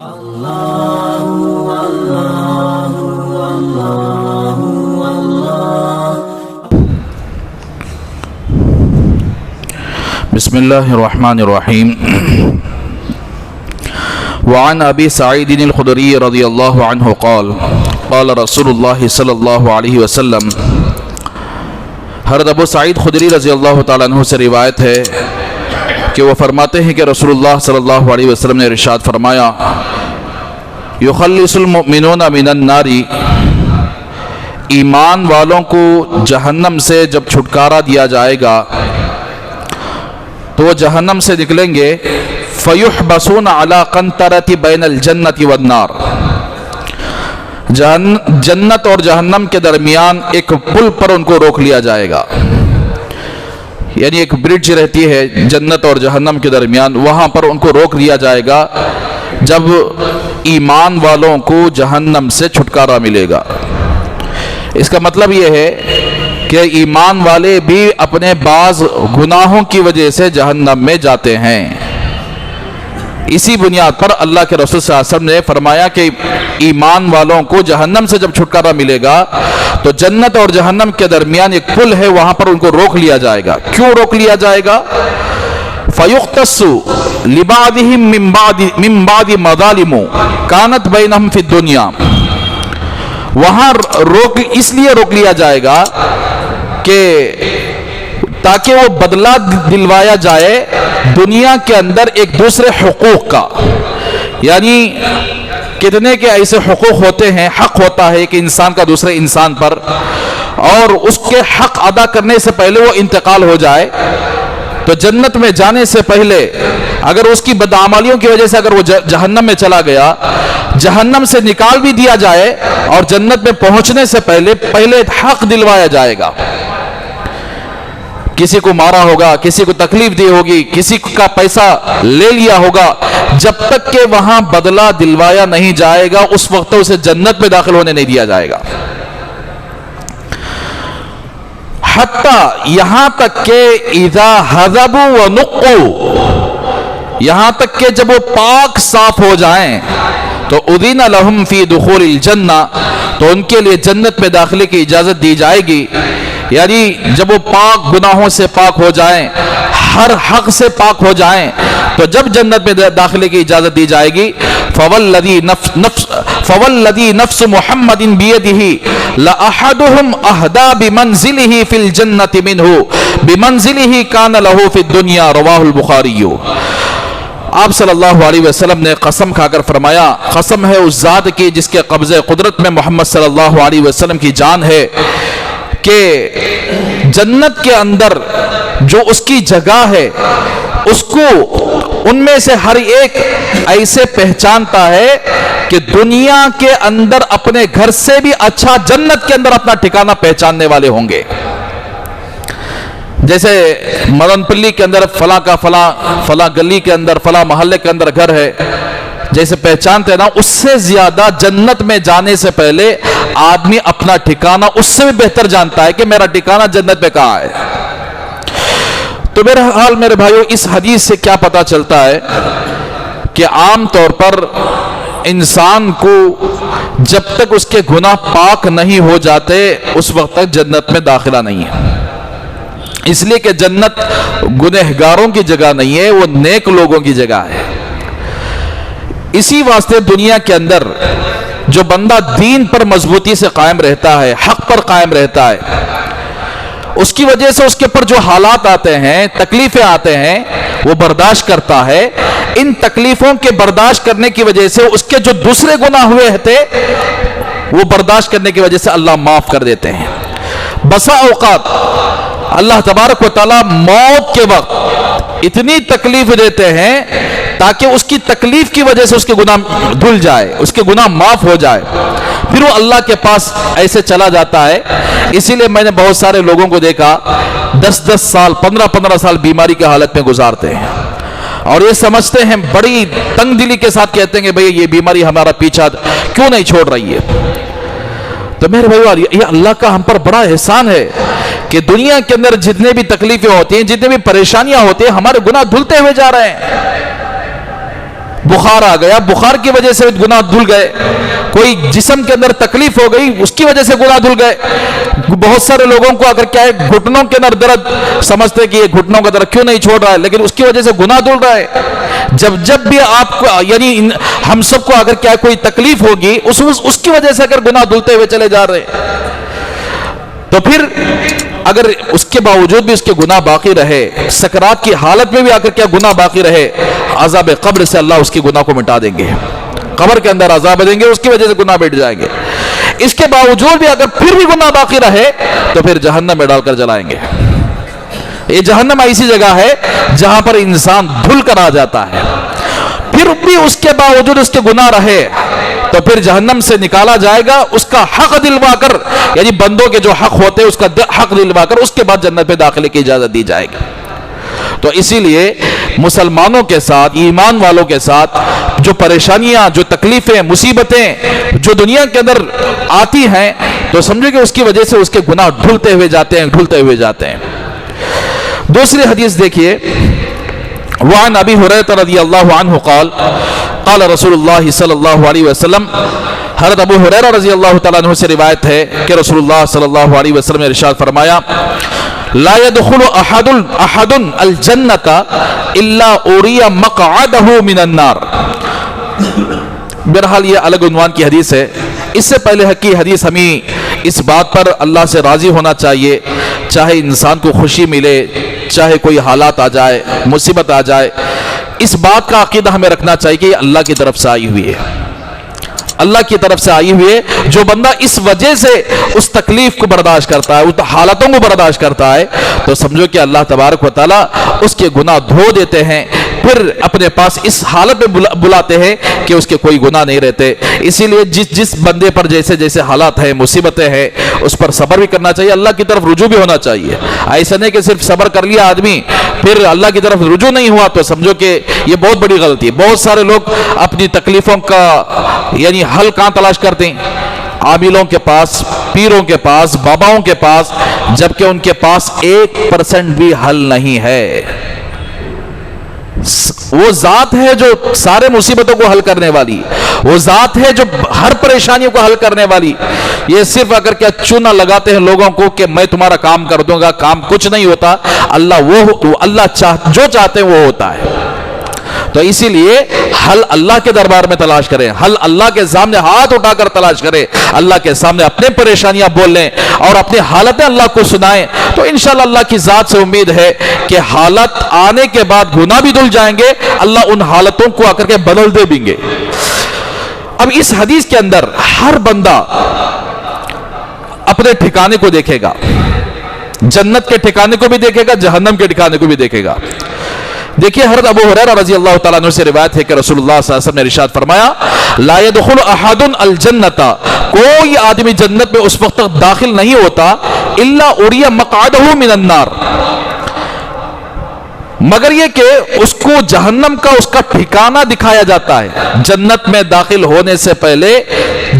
بسم اللہ الرحمن الرحیم وعن ابی سعید الخدری رضی اللہ عنہ قال قال رسول اللہ صلی اللہ علیہ وسلم۔ حضرت ابو سعید خدری رضی اللہ تعالیٰ عنہ سے روایت ہے کہ وہ فرماتے ہیں کہ رسول اللہ صلی اللہ علیہ وسلم نے ارشاد فرمایا، یخلص المؤمنون من النار، ایمان والوں کو جہنم سے جب چھٹکارا دیا جائے گا تو وہ جہنم سے نکلیں گے، فیحبسون علی قنطرۃ بین الجنۃ والنار، جنت اور جہنم کے درمیان ایک پل پر ان کو روک لیا جائے گا، یعنی ایک برج رہتی ہے جنت اور جہنم کے درمیان، وہاں پر ان کو روک لیا جائے گا جب ایمان والوں کو جہنم سے چھٹکارا ملے گا۔ اس کا مطلب یہ ہے کہ ایمان والے بھی اپنے بعض گناہوں کی وجہ سے جہنم میں جاتے ہیں۔ اسی بنیاد پر اللہ کے رسول صلی اللہ علیہ وسلم نے فرمایا کہ ایمان والوں کو جہنم سے جب چھٹکارا ملے گا تو جنت اور جہنم کے درمیان ایک پل ہے، وہاں پر ان کو روک لیا جائے گا۔ کیوں روک لیا جائے گا؟ فَيُخْتَصُّ لِبَعْضِهِمْ مِنْ بَعْضِ مَظَالِمُ كَانَتْ بَيْنَهُمْ فِي الدُّنْيَا، وہاں اس لیے روک لیا جائے گا کہ تاکہ وہ بدلہ دلوایا جائے دنیا کے اندر ایک دوسرے حقوق کا، یعنی کتنے کے ایسے حقوق ہوتے ہیں، حق ہوتا ہے کہ انسان کا دوسرے انسان پر، اور اس کے حق ادا کرنے سے پہلے وہ انتقال ہو جائے تو جنت میں جانے سے پہلے اگر اس کی بدعمالیوں کی وجہ سے اگر وہ جہنم میں چلا گیا، جہنم سے نکال بھی دیا جائے اور جنت میں پہنچنے سے پہلے حق دلوایا جائے گا۔ کسی کو مارا ہوگا، کسی کو تکلیف دی ہوگی، کسی کا پیسہ لے لیا ہوگا، جب تک کہ وہاں بدلہ دلوایا نہیں جائے گا اس وقت اسے جنت میں داخل ہونے نہیں دیا جائے گا، حتیٰ یہاں تک کہ اذا حذبوا ونقوا، یہاں تک کہ جب وہ پاک صاف ہو جائیں تو اذن لهم فی دخول الجنہ، تو ان کے لیے جنت میں داخلے کی اجازت دی جائے گی، یعنی جب وہ پاک گناہوں سے پاک ہو جائیں، ہر حق سے پاک ہو جائیں تو جب جنت میں داخلے کی اجازت دی جائے گی، فوالذی نفس محمد بیدہ لأحدہم اہدی بمنزلہ فی الجنۃ منہ بمنزلہ کان لہ فی الدنیا، رواہ البخاری۔ آپ صلی اللہ علیہ وسلم نے قسم کھا کر فرمایا، قسم ہے اس ذات کی جس کے قبضے قدرت میں محمد صلی اللہ علیہ وسلم کی جان ہے، کہ جنت کے اندر جو اس کی جگہ ہے اس کو ان میں سے ہر ایک ایسے پہچانتا ہے کہ دنیا کے اندر اپنے گھر سے بھی اچھا جنت کے اندر اپنا ٹھکانہ پہچاننے والے ہوں گے۔ جیسے مدن پلی کے اندر فلاں کا فلاں گلی کے اندر فلاں محلے کے اندر گھر ہے، جیسے پہچانتے ہیں نا، اس سے زیادہ جنت میں جانے سے پہلے آدمی اپنا ٹھکانہ اس سے بھی بہتر جانتا ہے کہ میرا ٹھکانہ جنت میں کہاں ہے۔ تو میرے بھائیو، اس حدیث سے کیا پتا چلتا ہے کہ عام طور پر انسان کو جب تک اس کے گناہ پاک نہیں ہو جاتے اس وقت تک جنت میں داخلہ نہیں ہے، اس لیے کہ جنت گنہگاروں کی جگہ نہیں ہے، وہ نیک لوگوں کی جگہ ہے۔ اسی واسطے دنیا کے اندر جو بندہ دین پر مضبوطی سے قائم رہتا ہے، حق پر قائم رہتا ہے، اس کی وجہ سے اس کے پر جو حالات آتے ہیں، تکلیفیں آتے ہیں، وہ برداشت کرتا ہے۔ ان تکلیفوں کے برداشت کرنے کی وجہ سے اس کے جو دوسرے گناہ ہوئے تھے وہ برداشت کرنے کی وجہ سے اللہ معاف کر دیتے ہیں۔ بسا اوقات اللہ تبارک و تعالی موت کے وقت اتنی تکلیف دیتے ہیں تاکہ اس کی تکلیف کی وجہ سے اس کے گناہ دھل جائے، اس کے گناہ معاف ہو جائے، پھر وہ اللہ کے پاس ایسے چلا جاتا ہے۔ اسی لیے میں نے بہت سارے لوگوں کو دیکھا 10 سال 15 سال بیماری کی حالت میں گزارتے ہیں، اور یہ سمجھتے ہیں، بڑی تنگ دلی کے ساتھ کہتے ہیں کہ بھئی یہ بیماری ہمارا پیچھا کیوں نہیں چھوڑ رہی ہے۔ تو میرے بھائی، یہ اللہ کا ہم پر بڑا احسان ہے کہ دنیا کے اندر جتنے بھی تکلیفیں ہوتی ہیں، جتنے بھی پریشانیاں ہوتی ہیں، ہمارے گناہ دھلتے ہوئے جا رہے ہیں۔ بخار آ گیا، بخار کی وجہ سے گناہ دھل گئے، کوئی جسم کے اندر تکلیف ہو گئی اس کی وجہ سے گناہ دھل گئے. بہت سارے لوگوں کو اگر کیا ہے گھٹنوں کے اندر درد، سمجھتے کہ یہ گھٹنوں کا درد کیوں نہیں چھوڑ رہا ہے، لیکن اس کی وجہ سے گناہ دھل رہا ہے. جب بھی آپ کو یعنی ہم سب کو اگر کیا کوئی تکلیف ہوگی اس کی وجہ سے اگر گناہ دھلتے ہوئے چلے جا رہے ہیں، تو پھر اگر اس کے باوجود بھی اس کے گناہ باقی رہے، سکرات کی حالت میں بھی اگر کیا گناہ باقی رہے، عذاب قبر سے اللہ اس کی گناہ کو مٹا دیں گے. قبر کے اندر عذاب دیں گے، اس کی وجہ سے گناہ مٹ جائیں گے. اس کے باوجود بھی اگر پھر بھی گناہ باقی رہے تو پھر جہنم میں ڈال کر جلائیں گے. یہ جہنم ایسی جگہ ہے جہاں پر انسان دھل کر آ جاتا ہے. پھر بھی اس کے باوجود اس کے گناہ رہے تو پھر جہنم سے نکالا جائے گا، اس کا حق دلوا کر، یعنی بندوں کے جو حق ہوتے ہیں اس کا حق دلوا کر اس کے بعد جنت میں داخلے کی اجازت دی جائے گی. تو اسی لیے مسلمانوں کے ساتھ، ایمان والوں کے ساتھ جو پریشانیاں، جو تکلیفیں، مصیبتیں جو دنیا کے اندر آتی ہیں، تو سمجھو کہ اس کی وجہ سے اس کے گناہ ڈھلتے ہوئے جاتے ہیں. دوسری حدیث دیکھیے، وعن ابی ہریرہ رضی اللہ عنہ قال قال رسول اللہ صلی اللہ علیہ وسلم، حضرت ابو ہریرہ رضی اللہ تعالیٰ عنہ سے روایت ہے کہ رسول اللہ صلی اللہ علیہ وسلم نے ارشاد فرمایا، لا يدخل احد الجنۃ الا اوری مقعدہ من النار. بہرحال یہ الگ عنوان کی حدیث ہے. اس سے پہلے کی حدیث ہمیں اس بات پر اللہ سے راضی ہونا چاہیے، چاہے انسان کو خوشی ملے، چاہے کوئی حالات آ جائے، مصیبت آ جائے، اس بات کا عقیدہ ہمیں رکھنا چاہیے کہ یہ اللہ کی طرف سے آئی ہوئی ہے. اللہ کی طرف سے آئی ہوئی ہے. جو بندہ اس وجہ سے اس تکلیف کو برداشت کرتا ہے، اس حالتوں کو برداشت کرتا ہے، تو سمجھو کہ اللہ تبارک و تعالیٰ اس کے گناہ دھو دیتے ہیں، پھر اپنے پاس اس حالت میں بلاتے ہیں کہ اس کے کوئی گناہ نہیں رہتے. اسی لیے جس بندے پر جیسے حالات ہیں، مصیبتیں ہیں، اس پر صبر بھی کرنا چاہیے، اللہ کی طرف رجوع بھی ہونا چاہیے. ایسا نہیں کہ صرف صبر کر لیا آدمی پھر اللہ کی طرف رجوع نہیں ہوا، تو سمجھو کہ یہ بہت بڑی غلطی ہے. بہت سارے لوگ اپنی تکلیفوں کا یعنی حل کہاں تلاش کرتے ہیں؟ عاملوں کے پاس، پیروں کے پاس، باباؤں کے پاس، جبکہ ان کے پاس 1% بھی حل نہیں ہے. وہ ذات ہے جو سارے مصیبتوں کو حل کرنے والی، وہ ذات ہے جو ہر پریشانیوں کو حل کرنے والی. یہ صرف اگر کیا چونا لگاتے ہیں لوگوں کو کہ میں تمہارا کام کر دوں گا، کام کچھ نہیں ہوتا. اللہ جو چاہتے ہیں وہ ہوتا ہے. تو اسی لیے حل اللہ کے دربار میں تلاش کریں، حل اللہ کے سامنے ہاتھ اٹھا کر تلاش کریں، اللہ کے سامنے اپنے پریشانیاں بول لیں اور اپنی حالتیں اللہ کو سنائیں. تو انشاءاللہ اللہ کی ذات سے امید ہے کہ حالت آنے کے بعد گناہ بھی دھل جائیں گے، اللہ ان حالتوں کو آ کر کے بدل دے بھی گے. اب اس حدیث کے اندر ہر بندہ اپنے ٹھکانے کو دیکھے گا، جنت کے ٹھکانے کو بھی دیکھے گا، جہنم کے ٹھکانے کو بھی دیکھے گا. دیکھیے حضرت ابو ہریرہ رضی اللہ تعالیٰ عنہ سے روایت ہے کہ رسول اللہ صلی اللہ علیہ وسلم نے ارشاد فرمایا، لا يدخل احد الجنۃ، کوئی آدمی جنت میں اس وقت تک داخل نہیں ہوتا، الا اوری مقعدہ من النار، مگر یہ کہ اس کو جہنم کا اس کا ٹھکانہ دکھایا جاتا ہے. جنت میں داخل ہونے سے پہلے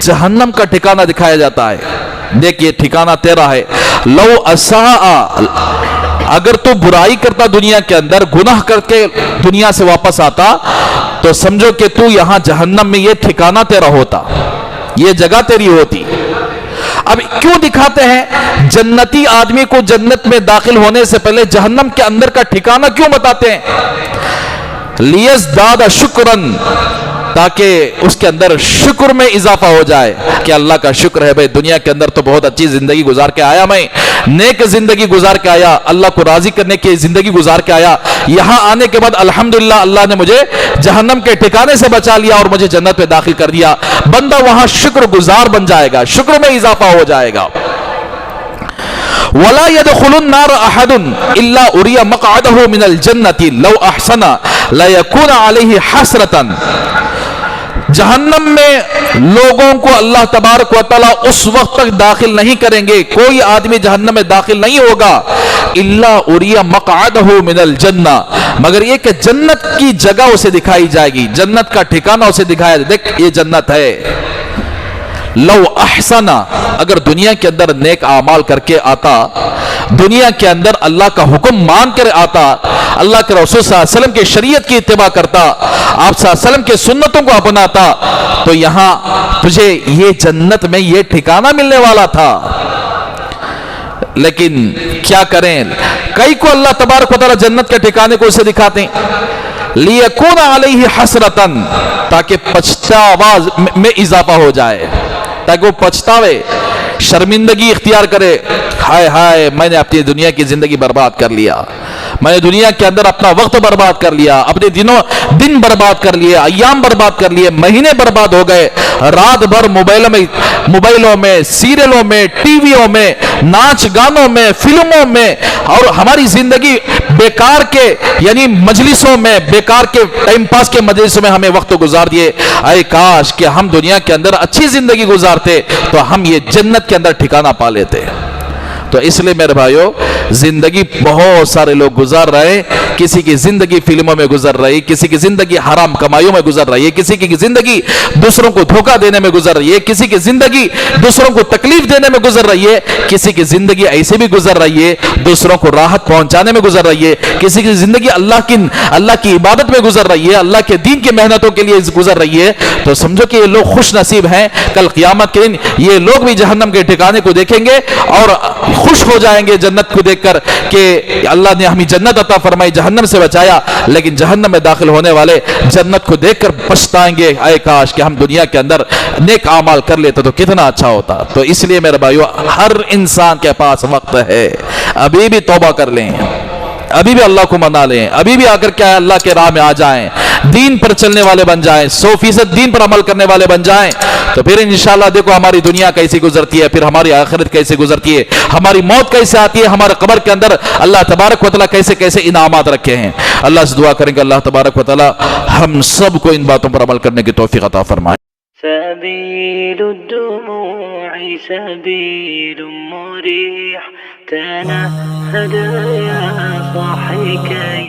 جہنم کا ٹھکانہ دکھایا جاتا ہے. دیکھیے ٹھکانہ تیرا ہے، لو اساء، اگر تو برائی کرتا دنیا کے اندر، گناہ کر کے دنیا سے واپس آتا، تو سمجھو کہ تو یہاں جہنم میں یہ ٹھکانہ تیرا ہوتا، یہ جگہ تیری ہوتی. اب کیوں دکھاتے ہیں جنتی آدمی کو جنت میں داخل ہونے سے پہلے جہنم کے اندر کا ٹھکانہ کیوں بتاتے ہیں؟ لیزداد شکرن، تاکہ اس کے اندر شکر میں اضافہ ہو جائے کہ اللہ کا شکر ہے بھئی دنیا کے اندر تو بہت اچھی زندگی گزار کے آیا، میں نیک زندگی گزار کے آیا، اللہ کو راضی کرنے کی زندگی گزار کے آیا، یہاں آنے کے بعد الحمدللہ اللہ نے مجھے جہنم کے ٹھکانے سے بچا لیا اور مجھے جنت میں داخل کر دیا. بندہ وہاں شکر گزار بن جائے گا، شکر میں اضافہ ہو جائے گا. وَلَا يَدْخُلُ النَّارَ أَحَدٌ إِلَّا أُرِيَ مَقْعَدَهُ مِنَ الْجَنَّةِ لَوْ أَحْسَنَ لَيَكُونَ عَلَيْهِ حَسْرَةً. جہنم میں لوگوں کو اللہ تبارک و تعالیٰ اس وقت تک داخل نہیں کریں گے، کوئی آدمی جہنم میں داخل نہیں ہوگا، الا اُرِيَ مَقْعَدَهُ مِنَ الْجَنَّةِ، مگر یہ کہ جنت کی جگہ اسے دکھائی جائے گی، جنت کا ٹھکانہ اسے دکھایا جائے. دیکھ یہ جنت ہے. لو احسن، اگر دنیا کے اندر نیک اعمال کر کے آتا، دنیا کے اندر اللہ کا حکم مان کر آتا، اللہ کے رسول صلی اللہ علیہ وسلم کی شریعت کی اتباع کرتا, آپ صلی اللہ علیہ وسلم کے سنتوں کو اپناتا, تو یہاں تجھے یہ جنت میں یہ ٹھکانہ ملنے والا تھا. لیکن کیا کریں, کئی کو اللہ تبارک و تعالی جنت کے ٹھکانے کو اسے دکھاتے ہیں, لیکون علیہ حسرتن, تاکہ پچھتاوا میں اضافہ ہو جائے, تاکہ وہ پچھتاوے, شرمندگی اختیار کرے, ہائے ہائے میں نے اپنی دنیا کی زندگی برباد کر لیا, میں نے دنیا کے اندر اپنا وقت برباد کر لیا, اپنے دن برباد کر لیے, ایام برباد کر لیے, مہینے برباد ہو گئے, رات بھر موبائلوں میں, سیریلوں میں, ٹی ویوں میں, ناچ گانوں میں, فلموں میں, اور ہماری زندگی بیکار کے یعنی مجلسوں میں, بیکار کے ٹائم پاس کے مجلسوں میں ہمیں وقت گزار دیے. اے کاش کہ ہم دنیا کے اندر اچھی زندگی گزارتے تو ہم یہ جنت کے اندر ٹھکانہ پا لیتے. تو اس لیے میرے بھائیو, زندگی بہت سارے لوگ گزار رہے ہیں, کسی کی زندگی فلموں میں گزر رہی, کسی کی زندگی حرام کمائیوں میں گزر رہی ہے, کسی کی زندگی دوسروں کو دھوکہ دینے میں گزر رہی ہے, کسی کی زندگی دوسروں کو تکلیف دینے میں گزر رہی ہے, کسی کی زندگی ایسے بھی گزر رہی ہے دوسروں کو راحت پہنچانے میں گزر رہی ہے, کسی کی زندگی اللہ کی عبادت میں گزر رہی ہے, اللہ کے دین کی محنتوں کے لیے گزر رہی ہے. تو سمجھو کہ یہ لوگ خوش نصیب ہیں, کل قیامت کے دن یہ لوگ بھی جہنم کے ٹھکانے کو دیکھیں گے اور خوش ہو جائیں گے جنت کو دیکھ کر کہ اللہ نے ہمیں جنت عطا فرمائی, جہنم سے بچایا. لیکن جہنم میں داخل ہونے والے جنت کو دیکھ کر پچھتائیں گے, اے کاش کہ ہم دنیا کے اندر نیک اعمال کر لیتے تو کتنا اچھا ہوتا. تو اس لیے میرے بھائیو, ہر انسان کے پاس وقت ہے, ابھی بھی توبہ کر لیں, ابھی بھی اللہ کو منا لیں, ابھی بھی آ کر کیا ہے اللہ کے راہ میں آ جائیں, دین پر چلنے والے بن جائیں, 100% دین پر عمل کرنے والے بن جائیں. تو پھر انشاءاللہ دیکھو ہماری دنیا کیسی گزرتی ہے, پھر ہماری آخرت کیسے گزرتی ہے, ہماری موت کیسے آتی ہے, ہمارے قبر کے اندر اللہ تبارک و تعالیٰ کیسے کیسے انعامات رکھے ہیں. اللہ سے دعا کریں کہ اللہ تبارک و تعالیٰ ہم سب کو ان باتوں پر عمل کرنے کی توفیق عطا فرمائے. سبيل الدموع سبيل مريح تنهد يا صاحي كي